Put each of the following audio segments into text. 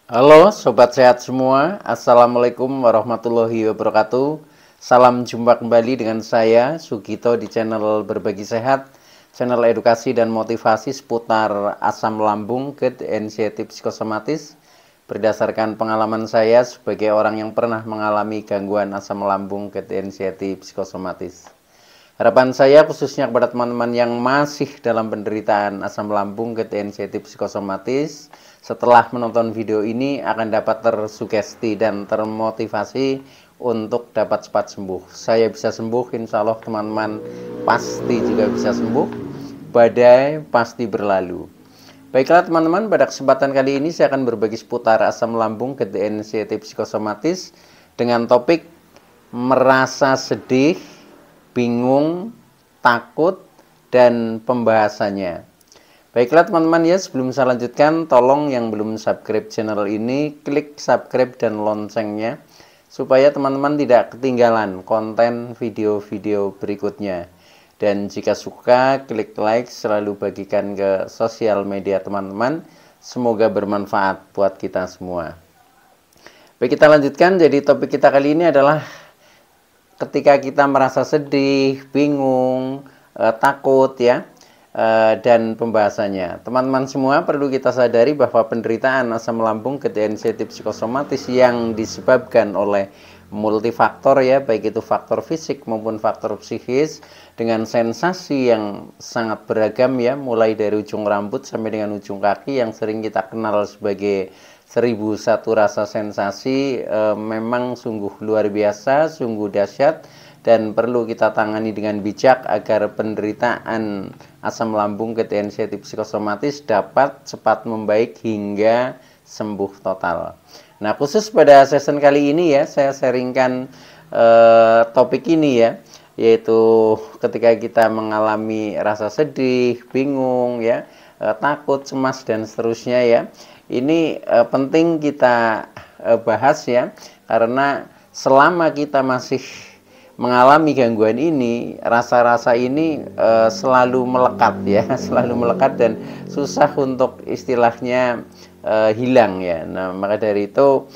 Halo Sobat Sehat semua, Assalamualaikum warahmatullahi wabarakatuh. Salam jumpa kembali dengan saya Sugito di channel Berbagi Sehat, channel edukasi dan motivasi seputar asam lambung, GERD, anxiety psikosomatis. Berdasarkan pengalaman saya sebagai orang yang pernah mengalami gangguan asam lambung, GERD, anxiety psikosomatis. Harapan saya khususnya kepada teman-teman yang masih dalam penderitaan asam lambung, GERD, anxiety psikosomatis, setelah menonton video ini akan dapat tersugesti dan termotivasi untuk dapat cepat sembuh. Saya bisa sembuh, insya Allah teman-teman pasti juga bisa sembuh. Badai pasti berlalu. Baiklah teman-teman, pada kesempatan kali ini saya akan berbagi seputar asam lambung, GERD, anxiety psikosomatis dengan topik merasa sedih, bingung, takut, dan pembahasannya. Baiklah teman-teman ya, sebelum saya lanjutkan, tolong yang belum subscribe channel ini, klik subscribe dan loncengnya, supaya teman-teman tidak ketinggalan konten video-video berikutnya. Dan jika suka, klik like, selalu bagikan ke sosial media teman-teman. Semoga bermanfaat buat kita semua. Baik, kita lanjutkan. Jadi topik kita kali ini adalah ketika kita merasa sedih, bingung, takut ya, dan pembahasannya. Teman-teman semua perlu kita sadari bahwa penderitaan asam lambung, GERD, anxiety psikosomatis yang disebabkan oleh multifaktor ya, baik itu faktor fisik maupun faktor psikis, dengan sensasi yang sangat beragam ya, mulai dari ujung rambut sampai dengan ujung kaki yang sering kita kenal sebagai 1001 rasa sensasi, memang sungguh luar biasa, sungguh dahsyat, dan perlu kita tangani dengan bijak agar penderitaan asam lambung, GERD, anxiety psikosomatis dapat cepat membaik hingga sembuh total. Nah, khusus pada session kali ini ya, saya sharingkan topik ini ya, yaitu ketika kita mengalami rasa sedih, bingung ya, takut, cemas, dan seterusnya ya. Ini penting kita bahas ya, karena selama kita masih mengalami gangguan ini, rasa-rasa ini selalu melekat ya, selalu melekat dan susah untuk istilahnya hilang ya. Nah, maka dari itu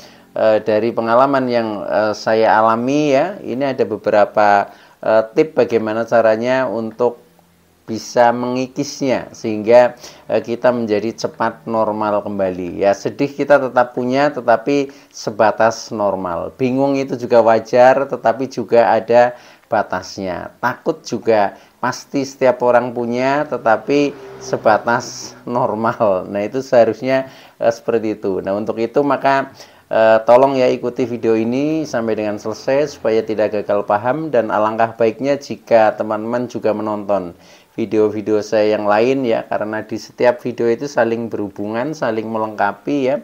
dari pengalaman yang saya alami ya, ini ada beberapa tip bagaimana caranya untuk bisa mengikisnya sehingga kita menjadi cepat normal kembali. Ya, sedih kita tetap punya tetapi sebatas normal. Bingung itu juga wajar tetapi juga ada batasnya. Takut juga pasti setiap orang punya tetapi sebatas normal. Nah, itu seharusnya seperti itu. Nah, untuk itu maka tolong ya ikuti video ini sampai dengan selesai supaya tidak gagal paham, dan alangkah baiknya jika teman-teman juga menonton video-video saya yang lain ya, karena di setiap video itu saling berhubungan, saling melengkapi ya,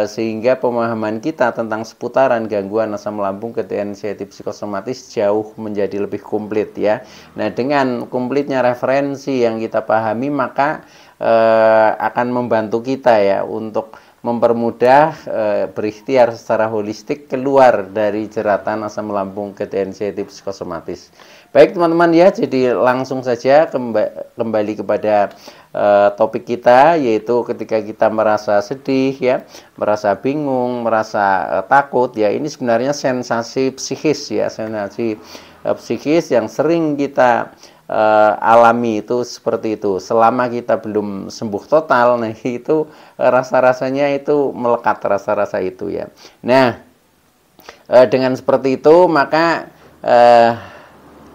sehingga pemahaman kita tentang seputaran gangguan asam lambung, GERD, anxiety psikosomatis jauh menjadi lebih komplit ya. Nah, dengan komplitnya referensi yang kita pahami maka akan membantu kita ya untuk mempermudah berikhtiar secara holistik keluar dari jeratan asam lambung, GERD, anxiety psikosomatis. Baik teman-teman ya, jadi langsung saja kembali kepada topik kita, yaitu ketika kita merasa sedih ya, merasa bingung, merasa takut ya, ini sebenarnya sensasi psikis ya, sensasi psikis yang sering kita alami itu seperti itu. Selama kita belum sembuh total, nah itu rasa-rasanya itu melekat, rasa-rasa itu ya. Nah, dengan seperti itu maka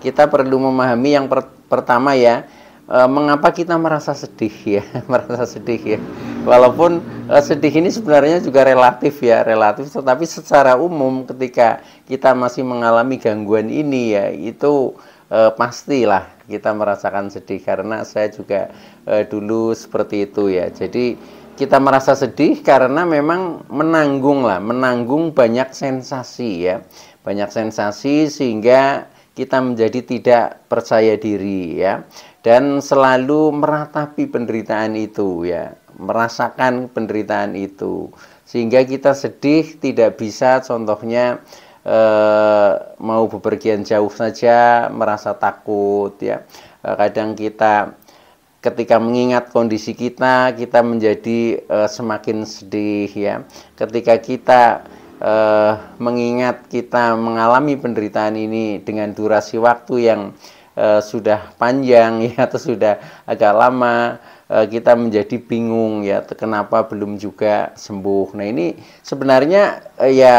kita perlu memahami yang pertama ya, mengapa kita merasa sedih ya, merasa sedih ya. Walaupun sedih ini sebenarnya juga relatif ya, relatif, tetapi secara umum ketika kita masih mengalami gangguan ini ya, itu pastilah kita merasakan sedih, karena saya juga dulu seperti itu ya. Jadi kita merasa sedih karena memang menanggung banyak sensasi ya, banyak sensasi sehingga kita menjadi tidak percaya diri ya, dan selalu meratapi penderitaan itu ya, merasakan penderitaan itu, sehingga kita sedih tidak bisa contohnya mau bepergian jauh saja merasa takut ya. Kadang kita ketika mengingat kondisi kita menjadi semakin sedih ya. Ketika kita mengingat kita mengalami penderitaan ini dengan durasi waktu yang sudah panjang ya, atau sudah agak lama, kita menjadi bingung ya, kenapa belum juga sembuh. Nah ini sebenarnya ya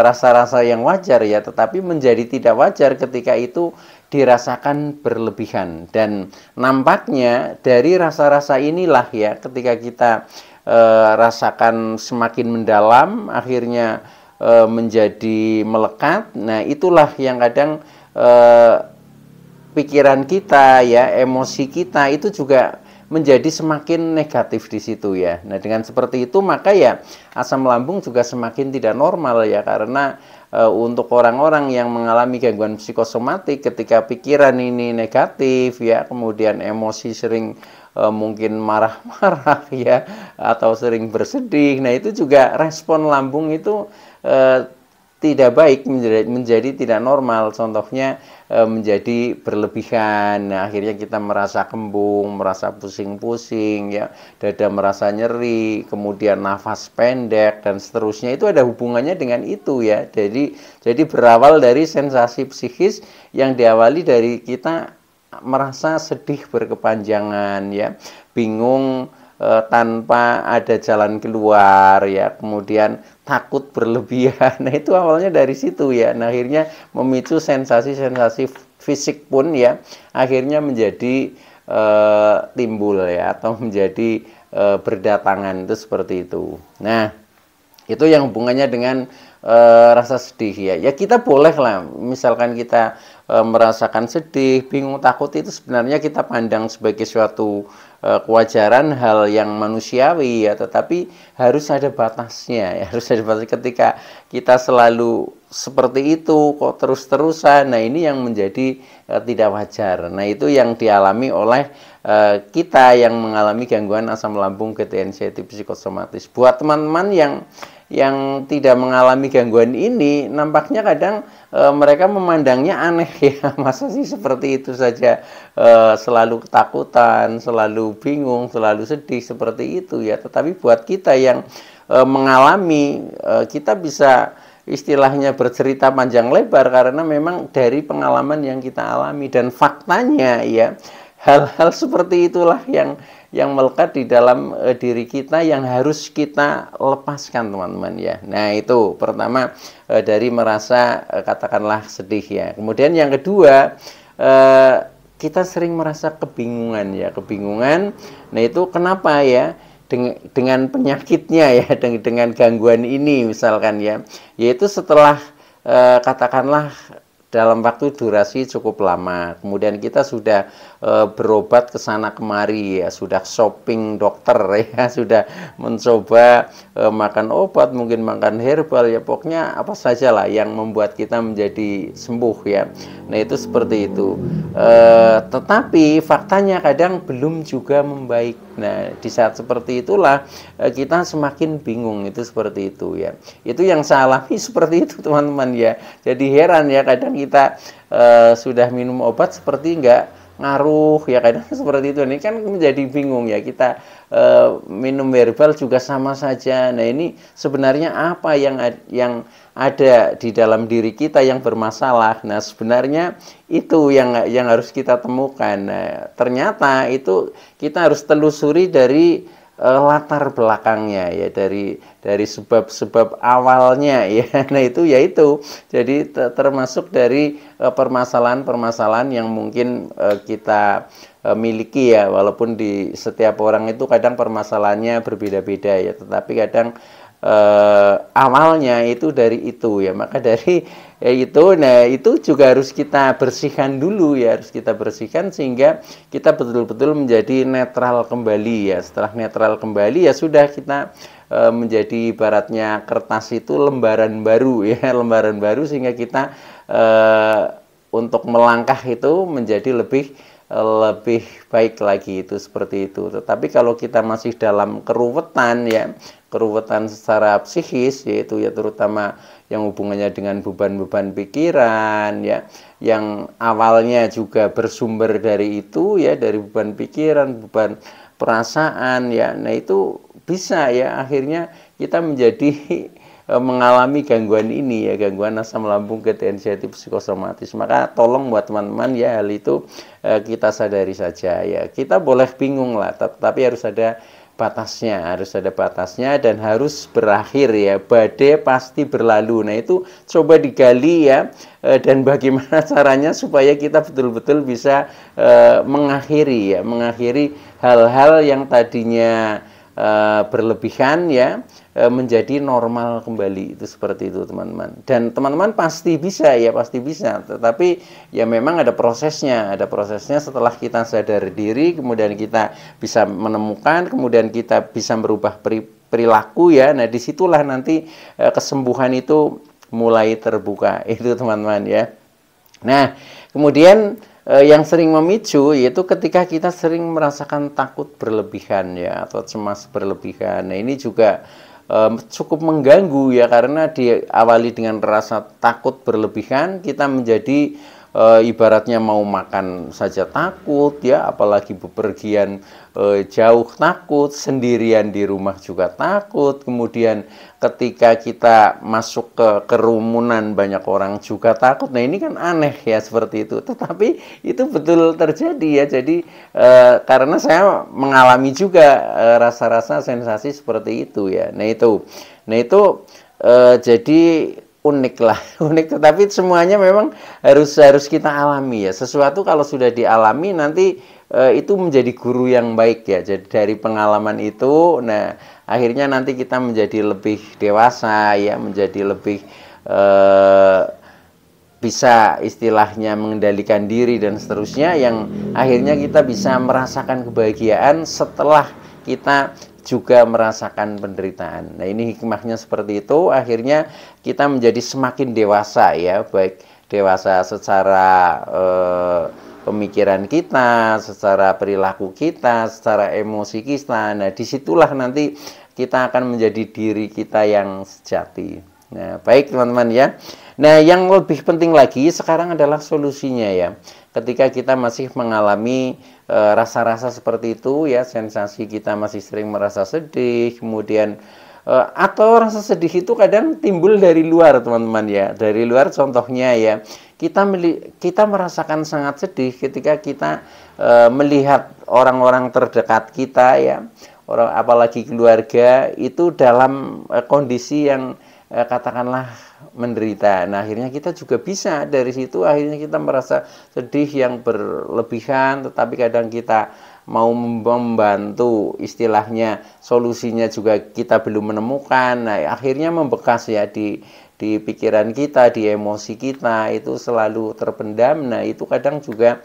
rasa-rasa yang wajar ya, tetapi menjadi tidak wajar ketika itu dirasakan berlebihan. Dan nampaknya dari rasa-rasa inilah ya, ketika kita rasakan semakin mendalam, akhirnya menjadi melekat. Nah itulah yang kadang pikiran kita ya, emosi kita itu juga menjadi semakin negatif di situ ya. Nah dengan seperti itu maka ya asam lambung juga semakin tidak normal ya, karena untuk orang-orang yang mengalami gangguan psikosomatik, ketika pikiran ini negatif ya, kemudian emosi sering mungkin marah-marah ya, atau sering bersedih. Nah itu juga respon lambung itu tidak baik, menjadi tidak normal. Contohnya menjadi berlebihan. Nah, akhirnya kita merasa kembung, merasa pusing-pusing ya, dada merasa nyeri, kemudian nafas pendek dan seterusnya. Itu ada hubungannya dengan itu ya. Jadi berawal dari sensasi psikis yang diawali dari kita merasa sedih berkepanjangan ya, bingung tanpa ada jalan keluar ya, kemudian takut berlebihan. Nah itu awalnya dari situ ya. Nah akhirnya memicu sensasi-sensasi fisik pun ya, akhirnya menjadi timbul ya, atau menjadi berdatangan, itu seperti itu. Nah itu yang hubungannya dengan rasa sedih ya. Ya kita boleh lah, misalkan kita merasakan sedih, bingung, takut, itu sebenarnya kita pandang sebagai suatu kewajaran, hal yang manusiawi ya, tetapi harus ada batasnya ya, harus ada batas. Ketika kita selalu seperti itu kok terus-terusan, nah ini yang menjadi tidak wajar. Nah itu yang dialami oleh kita yang mengalami gangguan asam lambung GT-NCT psikosomatis. Buat teman-teman yang tidak mengalami gangguan ini, nampaknya kadang mereka memandangnya aneh ya, masa sih seperti itu saja, selalu ketakutan, selalu bingung, selalu sedih seperti itu ya. Tetapi buat kita yang mengalami, kita bisa istilahnya bercerita panjang lebar karena memang dari pengalaman yang kita alami. Dan faktanya ya, hal-hal seperti itulah yang melekat di dalam diri kita, yang harus kita lepaskan teman-teman ya. Nah itu pertama, dari merasa katakanlah sedih ya. Kemudian yang kedua, kita sering merasa kebingungan ya, kebingungan. Nah itu kenapa ya, dengan penyakitnya ya, dengan gangguan ini misalkan ya, yaitu setelah katakanlah dalam waktu durasi cukup lama, kemudian kita sudah berobat ke sana kemari ya, sudah shopping dokter ya, sudah mencoba makan obat, mungkin makan herbal ya, pokoknya apa saja lah yang membuat kita menjadi sembuh ya. Nah itu seperti itu, tetapi faktanya kadang belum juga membaik. Nah di saat seperti itulah kita semakin bingung, itu seperti itu ya. Itu yang saya alami seperti itu teman-teman ya. Jadi heran ya, kadang kita sudah minum obat seperti enggak ngaruh ya, kadang seperti itu. Ini kan menjadi bingung ya, kita minum herbal juga sama saja. Nah ini sebenarnya apa yang ada di dalam diri kita yang bermasalah. Nah sebenarnya itu yang harus kita temukan. Nah, ternyata itu kita harus telusuri dari latar belakangnya ya, dari sebab-sebab awalnya ya. Nah itu yaitu, jadi termasuk dari permasalahan-permasalahan yang mungkin kita miliki ya, walaupun di setiap orang itu kadang permasalahannya berbeda-beda ya, tetapi kadang awalnya itu dari itu ya. Maka dari itu, nah itu juga harus kita bersihkan dulu ya, harus kita bersihkan sehingga kita betul-betul menjadi netral kembali ya. Setelah netral kembali ya sudah, kita menjadi ibaratnya kertas itu lembaran baru ya, lembaran baru, sehingga kita untuk melangkah itu menjadi lebih lebih baik lagi, itu seperti itu. Tetapi kalau kita masih dalam keruwetan ya, keruwetan secara psikis, yaitu ya terutama yang hubungannya dengan beban-beban pikiran ya, yang awalnya juga bersumber dari itu ya, dari beban pikiran, beban perasaan ya. Nah, itu bisa ya akhirnya kita menjadi mengalami gangguan ini ya, gangguan asam lambung ketensiatif psikosomatis. Maka tolong buat teman-teman ya, hal itu kita sadari saja ya. Kita boleh bingung lah, tapi harus ada batasnya dan harus berakhir ya. Badai pasti berlalu. Nah, itu coba digali ya, dan bagaimana caranya supaya kita betul-betul bisa mengakhiri hal-hal yang tadinya berlebihan ya, menjadi normal kembali, itu seperti itu teman-teman. Dan teman-teman pasti bisa ya, pasti bisa. Tetapi ya memang ada prosesnya setelah kita sadar diri, kemudian kita bisa menemukan, kemudian kita bisa merubah perilaku ya. Nah, disitulah nanti kesembuhan itu mulai terbuka, itu teman-teman ya. Nah, kemudian yang sering memicu yaitu ketika kita sering merasakan takut berlebihan ya, atau cemas berlebihan. Nah, ini juga cukup mengganggu ya, karena diawali dengan rasa takut berlebihan, kita menjadi ibaratnya mau makan saja takut ya, apalagi bepergian jauh takut, sendirian di rumah juga takut, kemudian ketika kita masuk ke kerumunan banyak orang juga takut. Nah, ini kan aneh ya seperti itu, tetapi itu betul terjadi ya. Jadi karena saya mengalami juga rasa-rasa sensasi seperti itu ya. Nah itu jadi unik lah, unik, tetapi semuanya memang harus kita alami ya. Sesuatu kalau sudah dialami nanti itu menjadi guru yang baik ya. Jadi dari pengalaman itu, nah akhirnya nanti kita menjadi lebih dewasa ya, menjadi lebih bisa istilahnya mengendalikan diri dan seterusnya, yang akhirnya kita bisa merasakan kebahagiaan setelah kita juga merasakan penderitaan. Nah, ini hikmahnya seperti itu. Akhirnya kita menjadi semakin dewasa ya, baik dewasa secara pemikiran kita, secara perilaku kita, secara emosi kita. Nah, disitulah nanti kita akan menjadi diri kita yang sejati. Nah, baik teman-teman ya. Nah, yang lebih penting lagi sekarang adalah solusinya ya. Ketika kita masih mengalami rasa-rasa seperti itu ya, sensasi kita masih sering merasa sedih, kemudian atau rasa sedih itu kadang timbul dari luar teman-teman ya, dari luar. Contohnya ya, kita merasakan sangat sedih ketika kita melihat orang-orang terdekat kita ya, orang apalagi keluarga itu dalam kondisi yang katakanlah menderita. Nah, akhirnya kita juga bisa dari situ, akhirnya kita merasa sedih yang berlebihan, tetapi kadang kita mau membantu, istilahnya solusinya juga kita belum menemukan. Nah, akhirnya membekas ya di pikiran kita, di emosi kita, itu selalu terpendam. Nah, itu kadang juga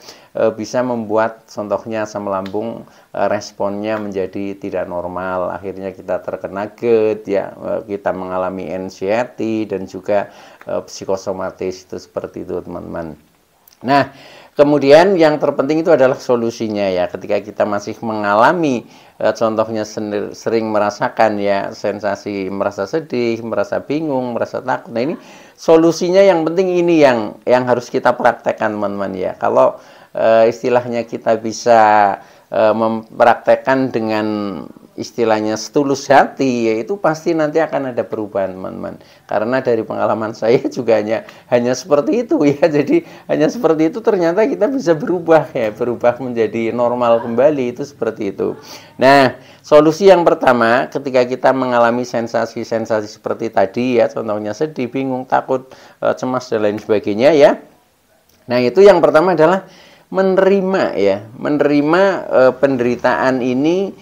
bisa membuat contohnya asam lambung responnya menjadi tidak normal. Akhirnya kita terkena GERD ya, kita mengalami anxiety dan juga psikosomatis, itu seperti itu teman-teman. Nah, kemudian yang terpenting itu adalah solusinya ya. Ketika kita masih mengalami contohnya sering merasakan ya sensasi merasa sedih, merasa bingung, merasa takut. Nah, ini solusinya yang penting ini yang harus kita praktekkan teman-teman ya. Kalau istilahnya kita bisa mempraktekkan dengan istilahnya setulus hati, yaitu pasti nanti akan ada perubahan teman-teman. Karena dari pengalaman saya juga hanya seperti itu ya. Jadi hanya seperti itu ternyata kita bisa berubah ya, berubah menjadi normal kembali, itu seperti itu. Nah, solusi yang pertama ketika kita mengalami sensasi-sensasi seperti tadi ya, contohnya sedih, bingung, takut, cemas dan lain sebagainya ya. Nah, itu yang pertama adalah menerima ya, menerima penderitaan ini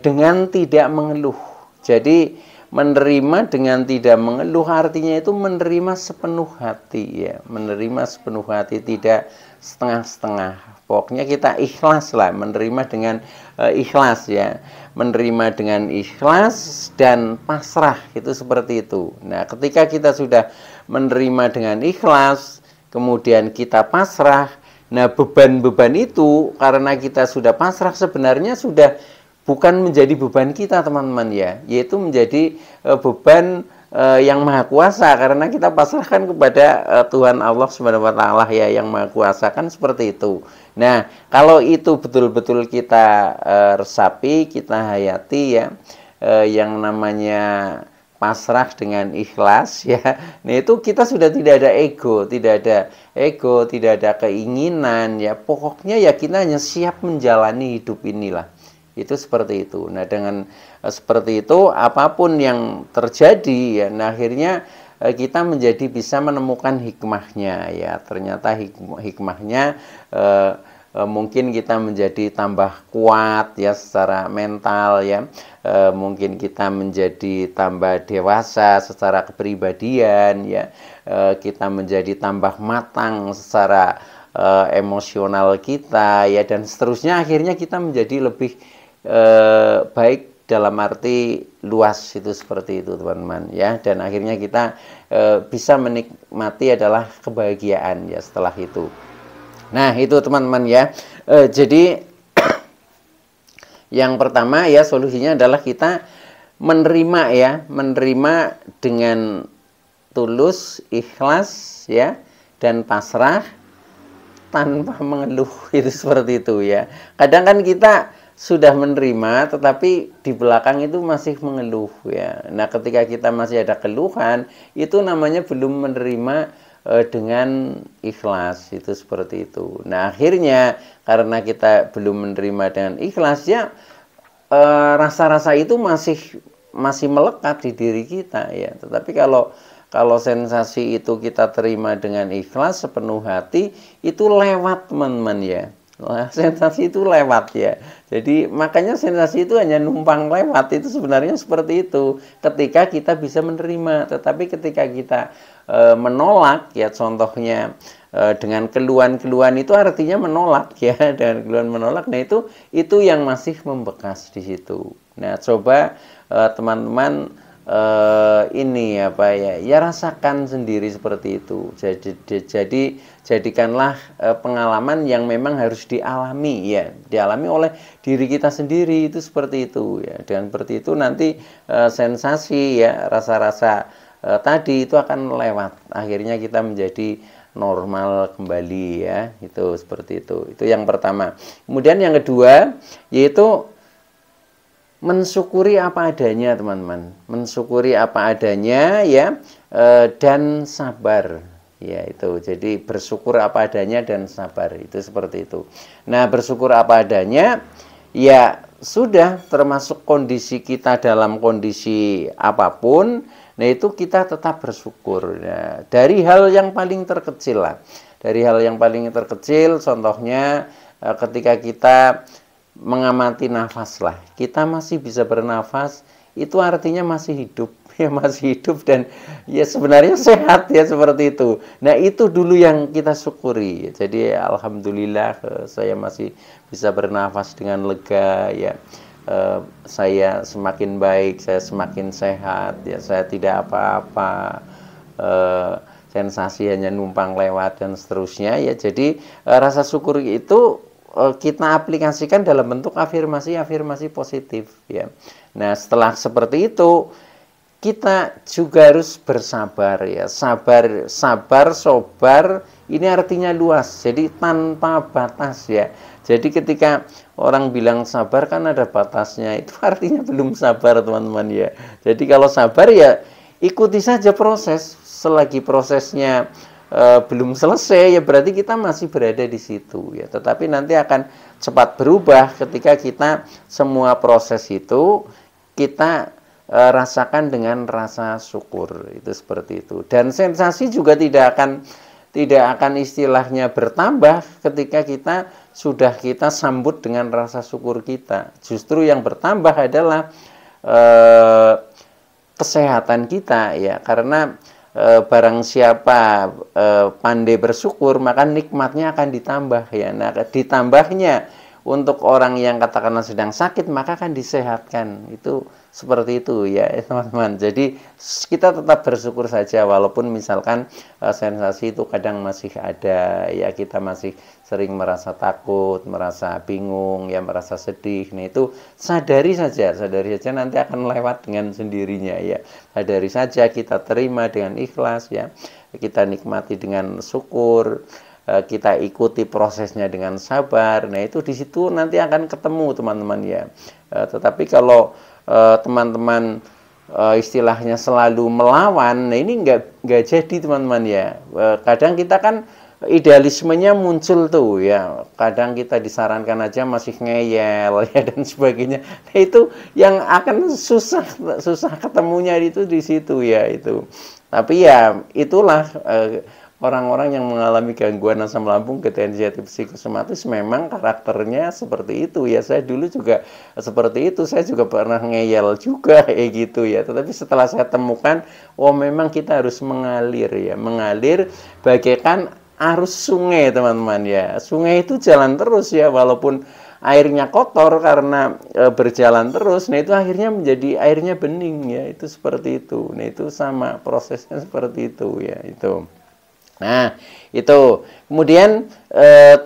dengan tidak mengeluh. Jadi menerima dengan tidak mengeluh artinya itu menerima sepenuh hati ya, menerima sepenuh hati, tidak setengah-setengah. Pokoknya kita ikhlas lah, menerima dengan ikhlas ya, menerima dengan ikhlas dan pasrah, itu seperti itu. Nah, ketika kita sudah menerima dengan ikhlas, kemudian kita pasrah, Nah, beban-beban itu karena kita sudah pasrah sebenarnya sudah bukan menjadi beban kita, teman-teman ya, yaitu menjadi beban yang maha kuasa, karena kita pasrahkan kepada Tuhan Allah Subhanahu wa taala ya, yang maha kuasa, kan seperti itu. Nah, kalau itu betul-betul kita resapi, kita hayati ya, yang namanya pasrah dengan ikhlas ya. Nah, itu kita sudah tidak ada ego, tidak ada keinginan ya. Pokoknya ya kita hanya siap menjalani hidup inilah. Itu seperti itu. Nah, dengan seperti itu apapun yang terjadi ya, nah akhirnya kita menjadi bisa menemukan hikmahnya ya. Ternyata hikmahnya mungkin kita menjadi tambah kuat ya secara mental ya, mungkin kita menjadi tambah dewasa secara kepribadian ya, kita menjadi tambah matang secara emosional kita ya, dan seterusnya. Akhirnya kita menjadi lebih baik dalam arti luas, itu seperti itu teman-teman ya, dan akhirnya kita bisa menikmati adalah kebahagiaan ya setelah itu. Nah, itu teman-teman ya. Jadi yang pertama ya, solusinya adalah kita menerima ya, menerima dengan tulus, ikhlas ya, dan pasrah tanpa mengeluh. Itu seperti itu ya. Kadang kan kita sudah menerima tetapi di belakang itu masih mengeluh ya. Nah, ketika kita masih ada keluhan, itu namanya belum menerima dengan ikhlas, itu seperti itu. Nah, akhirnya karena kita belum menerima dengan ikhlas ya, rasa-rasa itu masih melekat di diri kita ya. Tetapi kalau sensasi itu kita terima dengan ikhlas sepenuh hati, itu lewat teman-teman ya. Sensasi itu lewat ya. Jadi makanya sensasi itu hanya numpang lewat, itu sebenarnya seperti itu ketika kita bisa menerima. Tetapi ketika kita menolak ya, contohnya dengan keluhan-keluhan, itu artinya menolak ya, dengan keluhan menolak. Nah, itu yang masih membekas di situ. Nah, coba teman-teman ini apa ya, rasakan sendiri seperti itu. Jadi jadikanlah pengalaman yang memang harus dialami ya, dialami oleh diri kita sendiri, itu seperti itu ya. Dan seperti itu nanti sensasi ya, rasa-rasa tadi itu akan lewat. Akhirnya kita menjadi normal kembali ya. Itu seperti itu. Itu yang pertama. Kemudian yang kedua yaitu mensyukuri apa adanya, teman-teman. Mensyukuri apa adanya ya, dan sabar. Ya, itu. Jadi bersyukur apa adanya dan sabar. Itu seperti itu. Nah, bersyukur apa adanya ya sudah, termasuk kondisi kita dalam kondisi apapun. Nah, itu kita tetap bersyukur. Nah, dari hal yang paling terkecil lah. Dari hal yang paling terkecil, contohnya ketika kita mengamati nafas lah. Kita masih bisa bernafas, itu artinya masih hidup. Ya, masih hidup dan ya sebenarnya sehat ya, seperti itu. Nah, itu dulu yang kita syukuri. Jadi alhamdulillah saya masih bisa bernafas dengan lega ya. Saya semakin baik, saya semakin sehat ya, saya tidak apa-apa, sensasi hanya numpang lewat dan seterusnya ya. Jadi rasa syukur itu kita aplikasikan dalam bentuk afirmasi positif ya. Nah, setelah seperti itu kita juga harus bersabar ya. Sabar, sobar, ini artinya luas. Jadi tanpa batas ya. Jadi ketika orang bilang sabar kan ada batasnya, itu artinya belum sabar, teman-teman ya. Jadi kalau sabar ya ikuti saja proses. Selagi prosesnya belum selesai ya berarti kita masih berada di situ ya. Tetapi nanti akan cepat berubah ketika kita semua proses itu kita rasakan dengan rasa syukur, itu seperti itu. Dan sensasi juga tidak akan istilahnya bertambah ketika kita sambut dengan rasa syukur kita. Justru yang bertambah adalah kesehatan kita ya, karena barang siapa pandai bersyukur maka nikmatnya akan ditambah ya. Nah, ditambahnya untuk orang yang katakanlah sedang sakit maka kan disehatkan. Itu seperti itu ya teman-teman. Jadi kita tetap bersyukur saja walaupun misalkan sensasi itu kadang masih ada ya, kita masih sering merasa takut, merasa bingung ya, merasa sedih. Nah itu sadari saja nanti akan lewat dengan sendirinya ya. Sadari saja, kita terima dengan ikhlas ya. Kita nikmati dengan syukur, kita ikuti prosesnya dengan sabar. Nah itu di situ nanti akan ketemu teman-teman ya. Tetapi kalau teman-teman istilahnya selalu melawan, nah ini nggak jadi teman-teman ya. Kadang kita kan idealismenya muncul tuh ya, kadang kita disarankan aja masih ngeyel ya dan sebagainya. Nah itu yang akan susah ketemunya itu di situ ya itu. Tapi ya itulah orang-orang yang mengalami gangguan asam lambung, gejala psikosomatis memang karakternya seperti itu ya. Saya dulu juga seperti itu, saya juga pernah ngeyel juga kayak gitu ya. Tetapi setelah saya temukan, oh memang kita harus mengalir ya, mengalir bagaikan arus sungai teman-teman ya. Sungai itu jalan terus ya, walaupun airnya kotor karena berjalan terus, nah itu akhirnya menjadi airnya bening ya, itu seperti itu. Nah itu sama prosesnya seperti itu ya itu. Nah, itu. Kemudian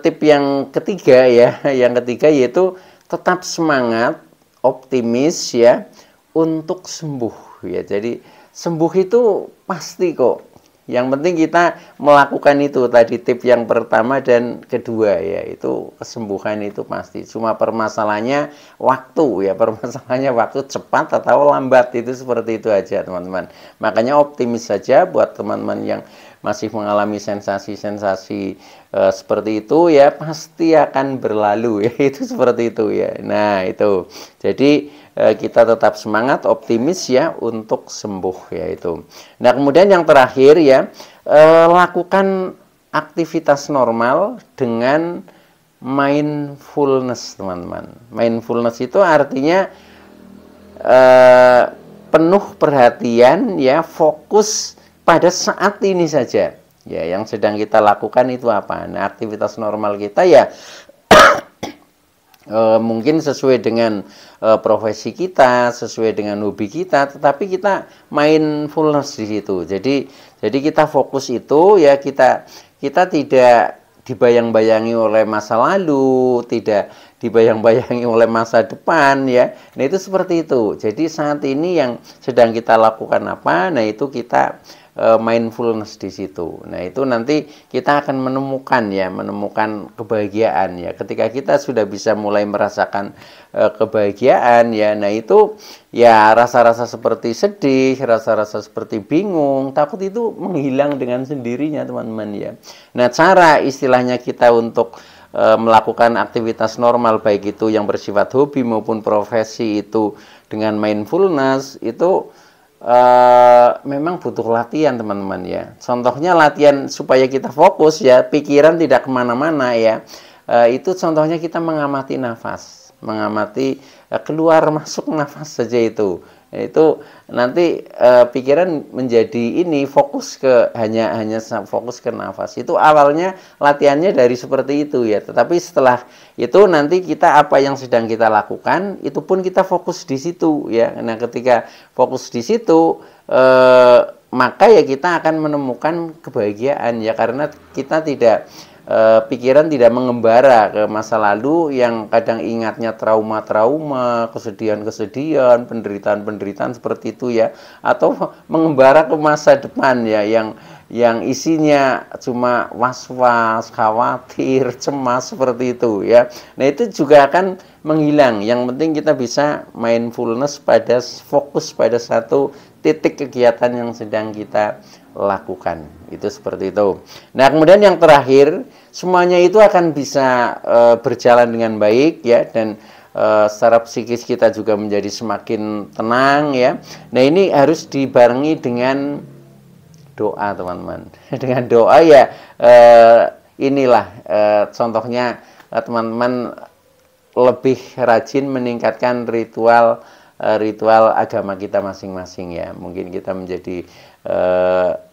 tip yang ketiga ya, yang ketiga yaitu tetap semangat, optimis ya untuk sembuh ya. Jadi sembuh itu pasti kok. Yang penting kita melakukan itu tadi, tip yang pertama dan kedua ya, itu kesembuhan itu pasti. Cuma permasalahannya waktu ya, permasalahannya waktu cepat atau lambat, itu seperti itu aja teman-teman. Makanya optimis saja buat teman-teman yang masih mengalami sensasi-sensasi seperti itu ya, pasti akan berlalu ya, itu seperti itu ya. Nah itu, jadi kita tetap semangat, optimis ya untuk sembuh ya itu. Nah kemudian yang terakhir ya, lakukan aktivitas normal dengan mindfulness teman-teman. Mindfulness itu artinya penuh perhatian ya, fokus pada saat ini saja ya, yang sedang kita lakukan itu apa. Nah aktivitas normal kita ya mungkin sesuai dengan profesi kita, sesuai dengan hobi kita, tetapi kita mindfulness di situ. Jadi kita fokus itu ya, kita tidak dibayang-bayangi oleh masa lalu, tidak dibayang-bayangi oleh masa depan ya. Nah itu seperti itu. Jadi saat ini yang sedang kita lakukan apa, nah itu kita mindfulness di situ. Nah itu nanti kita akan menemukan kebahagiaan ya. Ketika kita sudah bisa mulai merasakan kebahagiaan ya, nah itu ya rasa-rasa seperti sedih, rasa-rasa seperti bingung, takut itu menghilang dengan sendirinya teman-teman ya. Nah cara istilahnya kita untuk melakukan aktivitas normal baik itu yang bersifat hobi maupun profesi itu dengan mindfulness itu memang butuh latihan teman-teman ya. Contohnya latihan supaya kita fokus ya, pikiran tidak kemana-mana ya. Itu contohnya kita mengamati nafas, mengamati keluar masuk nafas saja itu. Itu nanti pikiran menjadi ini fokus ke hanya fokus ke nafas. Itu awalnya latihannya dari seperti itu ya. Tetapi setelah itu nanti kita apa yang sedang kita lakukan itu pun kita fokus di situ ya. Nah ketika fokus di situ maka ya kita akan menemukan kebahagiaan ya, karena kita tidak pikiran tidak mengembara ke masa lalu yang kadang ingatnya trauma-trauma, kesedihan-kesedihan, penderitaan-penderitaan seperti itu ya, atau mengembara ke masa depan ya yang isinya cuma was-was, khawatir, cemas seperti itu ya. Nah itu juga akan menghilang. Yang penting kita bisa mindfulness fokus pada satu titik kegiatan yang sedang kita lakukan. Itu seperti itu. Nah kemudian yang terakhir, semuanya itu akan bisa berjalan dengan baik ya, dan secara psikis kita juga menjadi semakin tenang ya. Nah ini harus dibarengi dengan doa teman-teman. Dengan doa ya inilah contohnya teman-teman lebih rajin meningkatkan ritual ritual agama kita masing-masing ya. Mungkin kita menjadi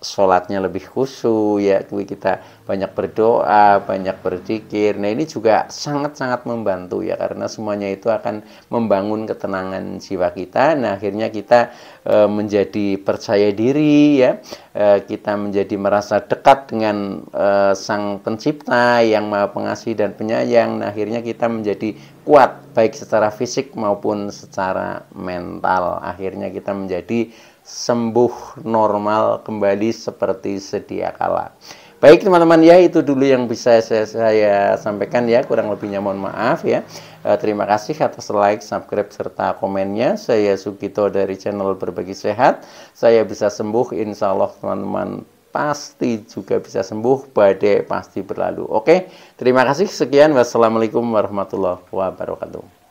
sholatnya lebih khusyuk ya, kita banyak berdoa, banyak berzikir. Nah, ini juga sangat-sangat membantu ya, karena semuanya itu akan membangun ketenangan jiwa kita. Nah, akhirnya kita menjadi percaya diri ya, kita menjadi merasa dekat dengan Sang Pencipta yang Maha Pengasih dan Penyayang. Nah, akhirnya kita menjadi kuat baik secara fisik maupun secara mental. Akhirnya kita menjadi sembuh normal kembali seperti sedia kala. Baik teman-teman ya, itu dulu yang bisa saya sampaikan ya, kurang lebihnya mohon maaf ya. Terima kasih atas like, subscribe, serta komennya. Saya Sugito dari channel Berbagi Sehat. Saya bisa sembuh, insya Allah teman-teman pasti juga bisa sembuh, badai pasti berlalu. Oke, terima kasih, sekian, wassalamualaikum warahmatullahi wabarakatuh.